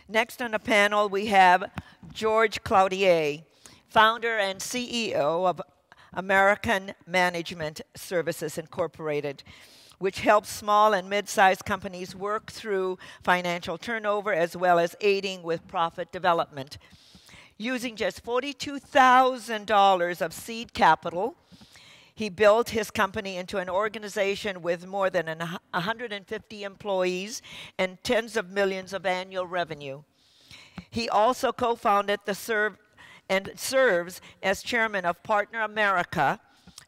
Next on the panel, we have George Cloutier, founder and CEO of American Management Services Incorporated, which helps small and mid-sized companies work through financial turnover as well as aiding with profit development. Using just $42,000 of seed capital, he built his company into an organization with more than 150 employees and tens of millions of annual revenue. He also co-founded and serves as chairman of Partner America,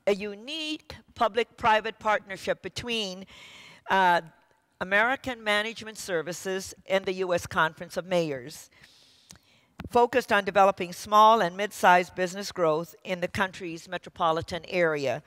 a unique public-private partnership between American Management Services and the U.S. Conference of Mayors, focused on developing small and mid-sized business growth in the country's metropolitan area.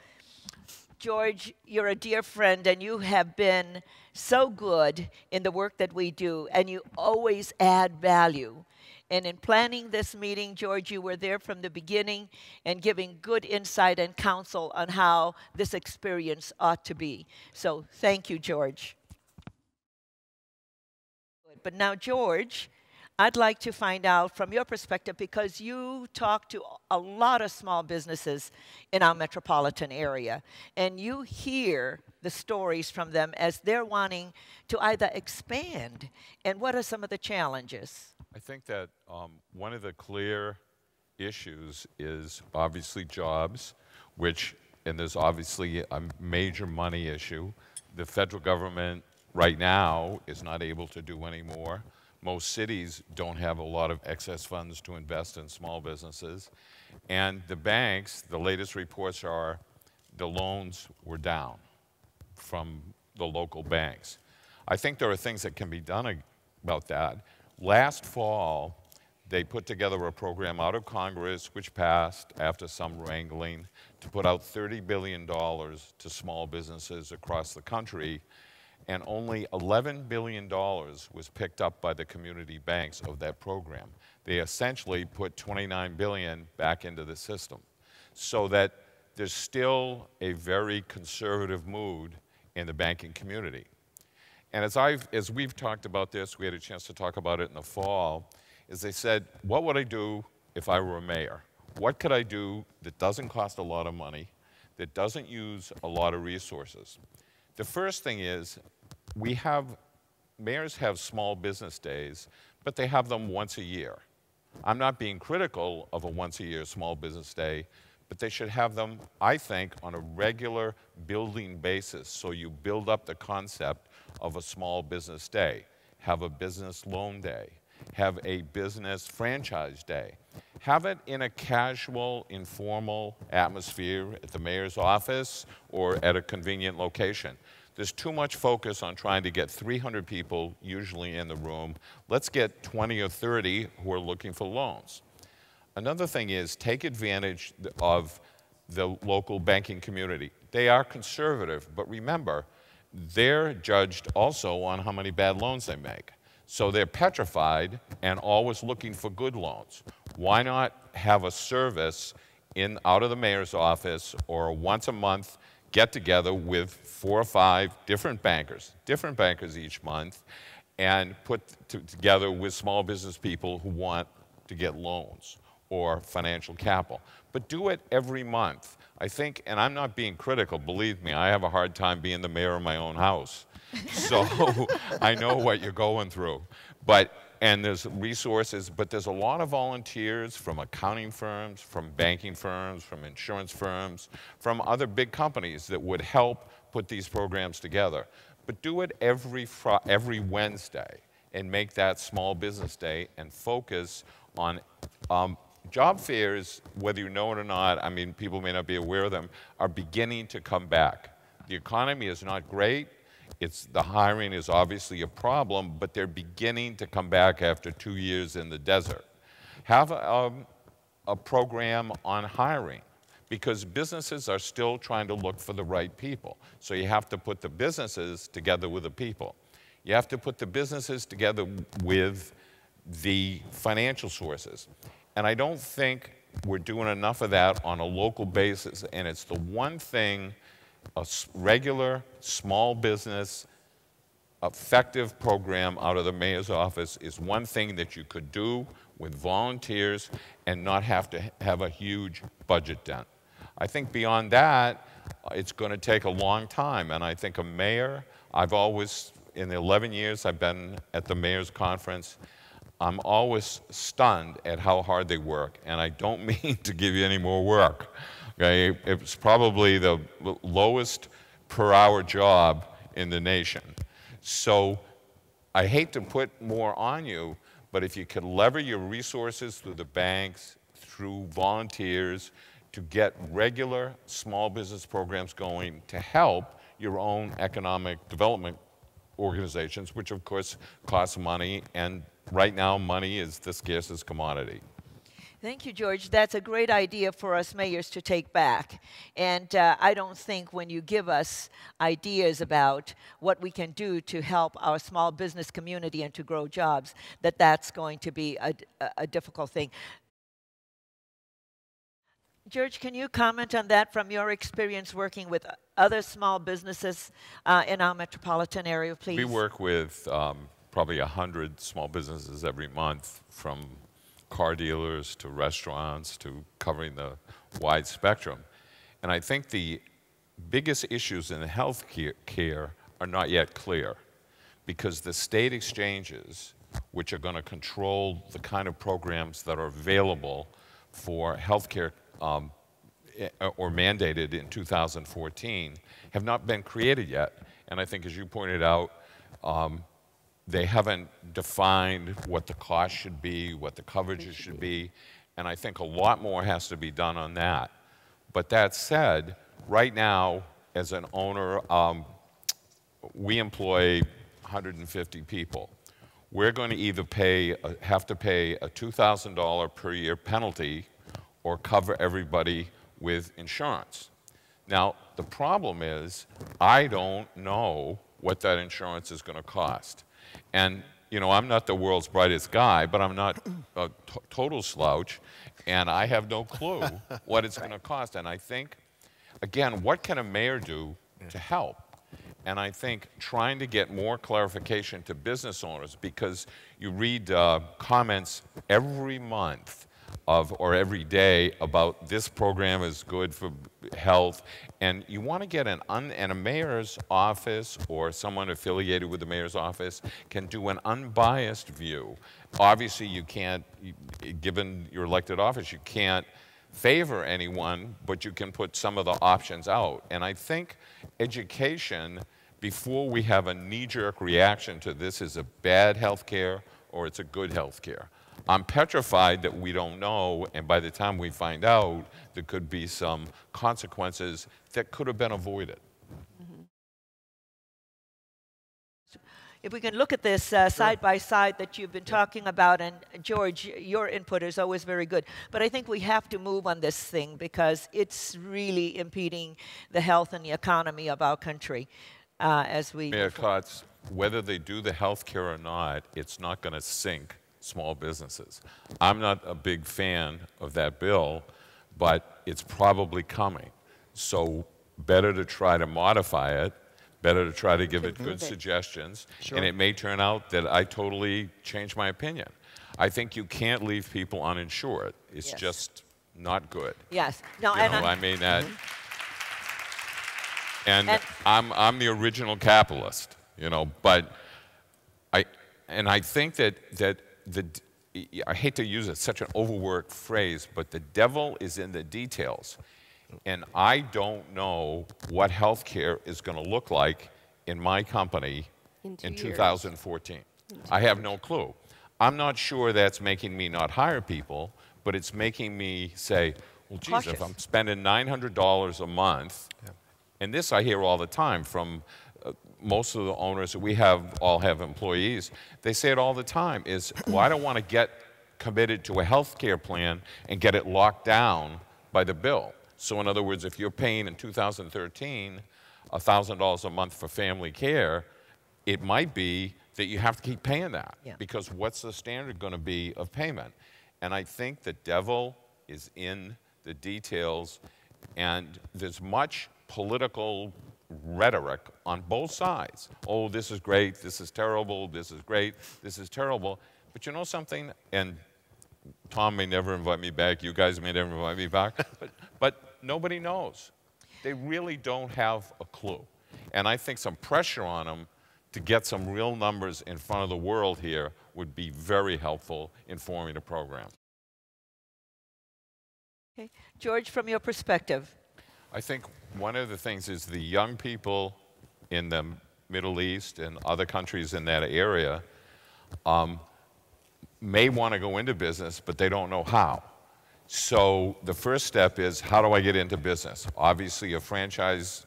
George, you're a dear friend, and you have been so good in the work that we do, and you always add value. And in planning this meeting, George, you were there from the beginning and giving good insight and counsel on how this experience ought to be. So thank you, George. But now, George, I'd like to find out from your perspective, because you talk to a lot of small businesses in our metropolitan area, and you hear the stories from them as they're wanting to either expand. And what are some of the challenges? I think that one of the clear issues is obviously jobs, and there's obviously a major money issue. The federal government right now is not able to do any more. Most cities don't have a lot of excess funds to invest in small businesses. And the banks, the latest reports are the loans were down from the local banks. I think there are things that can be done about that. Last fall, they put together a program out of Congress, which passed after some wrangling, to put out $30 billion to small businesses across the country, and only $11 billion was picked up by the community banks of that program. They essentially put $29 billion back into the system, so that there's still a very conservative mood in the banking community. And as we've talked about this, we had a chance to talk about it in the fall, is they said, what would I do if I were a mayor? What could I do that doesn't cost a lot of money, that doesn't use a lot of resources? The first thing is, mayors have small business days, but they have them once a year. I'm not being critical of a once-a-year small business day, but they should have them, I think, on a regular building basis, so you build up the concept of a small business day. Have a business loan day. Have a business franchise day. Have it in a casual, informal atmosphere at the mayor's office or at a convenient location. There's too much focus on trying to get 300 people usually in the room. Let's get 20 or 30 who are looking for loans. Another thing is, take advantage of the local banking community. They are conservative, but remember, they're judged also on how many bad loans they make. So they're petrified and always looking for good loans. Why not have a service out of the mayor's office, or once a month get together with 4 or 5 different bankers each month, and put together with small business people who want to get loans or financial capital. But do it every month. I think, and I'm not being critical, believe me, I have a hard time being the mayor of my own house. So I know what you're going through. And there's resources, but there's a lot of volunteers from accounting firms, from banking firms, from insurance firms, from other big companies that would help put these programs together. But do it every Wednesday and make that small business day, and focus on job fairs, whether you know it or not. I mean, people may not be aware of them, are beginning to come back. The economy is not great. The hiring is obviously a problem, but they're beginning to come back after 2 years in the desert. Have a program on hiring, because businesses are still trying to look for the right people. So you have to put the businesses together with the people. You have to put the businesses together with the financial sources. And I don't think we're doing enough of that on a local basis, and it's the one thing a regular small business effective program out of the mayor's office is one thing that you could do with volunteers and not have to have a huge budget dent. I think beyond that, it's going to take a long time. And I think a mayor, I've always, in the 11 years I've been at the mayor's conference, I'm always stunned at how hard they work. And I don't mean to give you any more work. Okay? It's probably the lowest per hour job in the nation. So I hate to put more on you, but if you could lever your resources through the banks, through volunteers, to get regular small business programs going to help your own economic development organizations, which of course costs money, and right now money is the scarcest commodity. Thank you, George. That's a great idea for us mayors to take back. And I don't think when you give us ideas about what we can do to help our small business community and to grow jobs, that that's going to be a difficult thing. George, can you comment on that from your experience working with other small businesses in our metropolitan area, please? We work with probably 100 small businesses every month, from car dealers to restaurants to covering the wide spectrum. And I think the biggest issues in health care are not yet clear, because the state exchanges, which are going to control the kind of programs that are available for health care or mandated in 2014, have not been created yet. And I think, as you pointed out, they haven't defined what the cost should be, what the coverages should be, and I think a lot more has to be done on that. But that said, right now, as an owner, we employ 150 people. We're going to either have to pay a $2,000 per year penalty or cover everybody with insurance. Now, the problem is, I don't know what that insurance is going to cost. And, you know, I'm not the world's brightest guy, but I'm not a total slouch, and I have no clue what it's going to cost. And I think, again, what can a mayor do to help? And I think trying to get more clarification to business owners, because you read comments every month or every day about this program is good for health, and you want to get and a mayor's office or someone affiliated with the mayor's office can do an unbiased view. Obviously, you can't, given your elected office, you can't favor anyone, but you can put some of the options out. And I think education, before we have a knee-jerk reaction to this is a bad health care or it's a good health care. I'm petrified that we don't know, and by the time we find out, there could be some consequences that could have been avoided. Mm-hmm. If we can look at this side by side that you've been talking about, and George, your input is always very good, but I think we have to move on this thing because it's really impeding the health and the economy of our country as we... Mayor Kotz, whether they do the health care or not, it's not going to sink small businesses. I'm not a big fan of that bill, but it's probably coming. So better to try to modify it, better to try to give it good suggestions, and it may turn out that I totally change my opinion. I think you can't leave people uninsured. It's just not good. Yes. No, you know, I mean that. And I'm the original capitalist, you know, but I think that I hate to use such an overworked phrase, but the devil is in the details. And I don't know what health care is going to look like in my company in 2014. I have no clue. I'm not sure that's making me not hire people, but it's making me say, well, geez, if I'm spending $900 a month, and this I hear all the time from most of the owners that we all have employees, they say it all the time, is, well, I don't want to get committed to a health care plan and get it locked down by the bill. So in other words, if you're paying in 2013 $1,000 a month for family care, it might be that you have to keep paying that, because what's the standard going to be of payment? And I think the devil is in the details, and there's much political rhetoric on both sides. Oh, this is great, this is terrible, this is great, this is terrible. But you know something? And Tom may never invite me back, you guys may never invite me back, but nobody knows. They really don't have a clue. And I think some pressure on them to get some real numbers in front of the world here would be very helpful in forming a program. Okay. George, from your perspective. I think one of the things is the young people in the Middle East and other countries in that area may want to go into business, but they don't know how. So the first step is, how do I get into business? Obviously, a franchise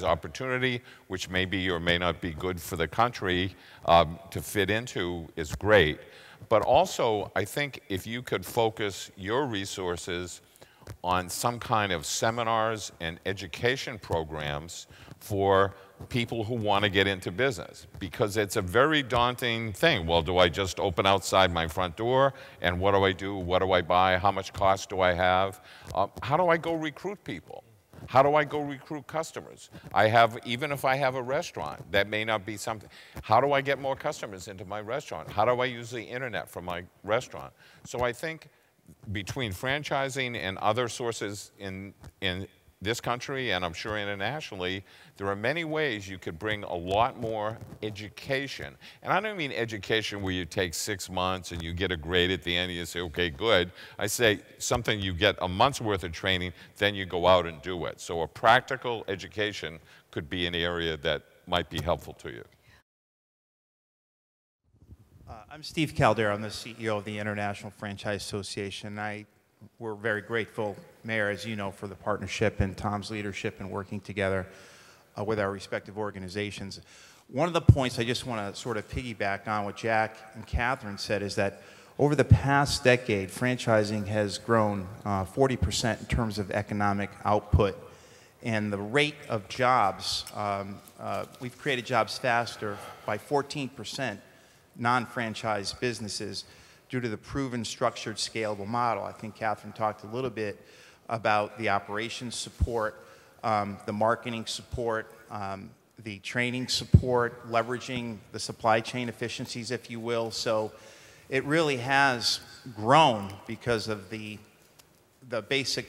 opportunity, which may be or may not be good for the country to fit into, is great. But also, I think if you could focus your resources on some kind of seminars and education programs for people who want to get into business, because it's a very daunting thing. Well, do I just open outside my front door, and what do I do? What do I buy? How much cost do I have? How do I go recruit people? How do I go recruit customers? Even if I have a restaurant, that may not be something. How do I get more customers into my restaurant? How do I use the internet for my restaurant? So I think between franchising and other sources in this country, and I'm sure internationally, there are many ways you could bring a lot more education. And I don't mean education where you take 6 months and you get a grade at the end and you say, okay, good. I say something you get a month's worth of training, then you go out and do it. So a practical education could be an area that might be helpful to you. I'm Steve Caldera. I'm the CEO of the International Franchise Association. We're very grateful, Mayor, as you know, for the partnership and Tom's leadership in working together with our respective organizations. One of the points I just want to sort of piggyback on what Jack and Catherine said is that over the past decade, franchising has grown 40% in terms of economic output. And the rate of jobs, we've created jobs faster by 14%, non-franchise businesses, due to the proven structured scalable model. I think Catherine talked a little bit about the operations support, the marketing support, the training support, leveraging the supply chain efficiencies, if you will. So it really has grown because of the basic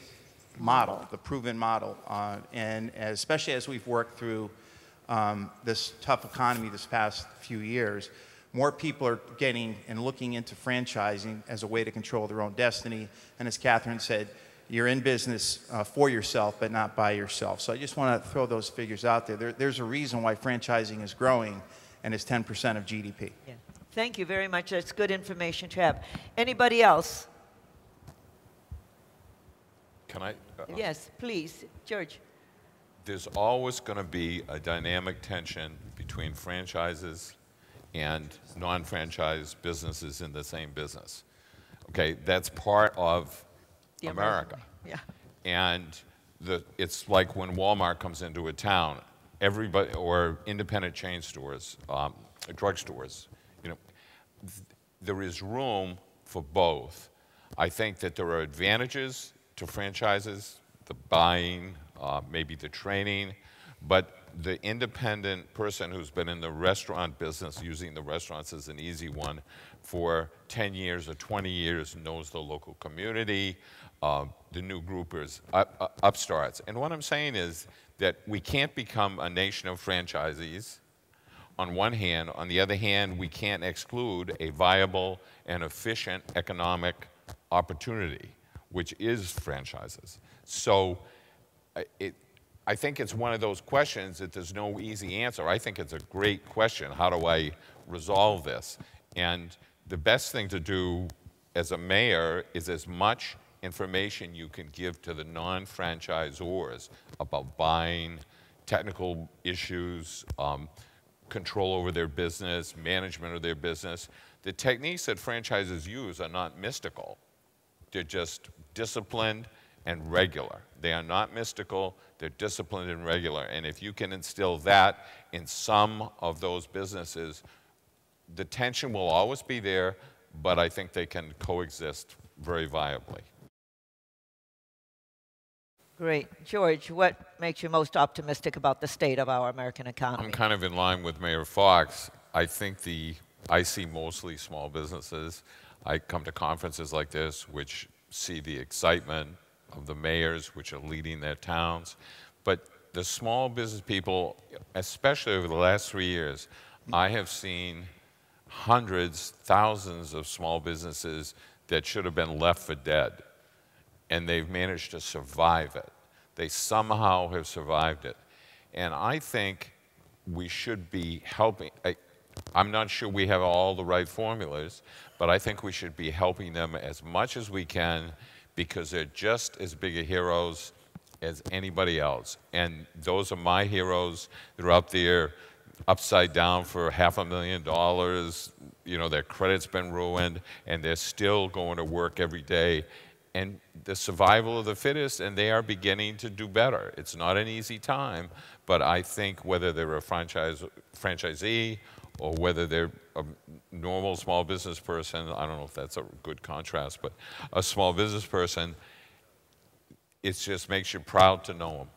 model, the proven model. And especially as we've worked through this tough economy this past few years, more people are getting and looking into franchising as a way to control their own destiny. And as Catherine said, you're in business for yourself, but not by yourself. So I just want to throw those figures out there. There's a reason why franchising is growing and is 10% of GDP. Yeah. Thank you very much. That's good information to have. Anybody else? Can I? Yes, please. George. There's always going to be a dynamic tension between franchises and non-franchise businesses in the same business. Okay, that's part of America. Yeah. And it's like when Walmart comes into a town, everybody, or independent chain stores, drugstores, you know, there is room for both. I think that there are advantages to franchises, the buying, maybe the training, but the independent person who's been in the restaurant business, using the restaurants as an easy one, for 10 years or 20 years, knows the local community, the new groupers, upstarts. And what I'm saying is that we can't become a nation of franchisees on one hand. On the other hand, we can't exclude a viable and efficient economic opportunity, which is franchises. So I think it's one of those questions that there's no easy answer. I think it's a great question. How do I resolve this? And the best thing to do as a mayor is as much information you can give to the non-franchisors about buying, technical issues, control over their business, management of their business. The techniques that franchises use are not mystical. They're just disciplined and regular. They are not mystical, they're disciplined and regular. And if you can instill that in some of those businesses, the tension will always be there, but I think they can coexist very viably. Great. George, what makes you most optimistic about the state of our American I'm economy? kind of in line with Mayor Fox. I think I see mostly small businesses. I come to conferences like this, which see the excitement of the mayors, which are leading their towns. But the small business people, especially over the last 3 years, I have seen hundreds, thousands of small businesses that should have been left for dead, and they've managed to survive it. They somehow have survived it. And I think we should be helping. I'm not sure we have all the right formulas, but I think we should be helping them as much as we can because they're just as big a heroes as anybody else. And those are my heroes. They're up there upside down for $500,000. You know, their credit's been ruined, and they're still going to work every day. And the survival of the fittest, and they are beginning to do better. It's not an easy time, but I think whether they're a franchisee or whether they're a normal small business person, I don't know if that's a good contrast, but a small business person, it just makes you proud to know them.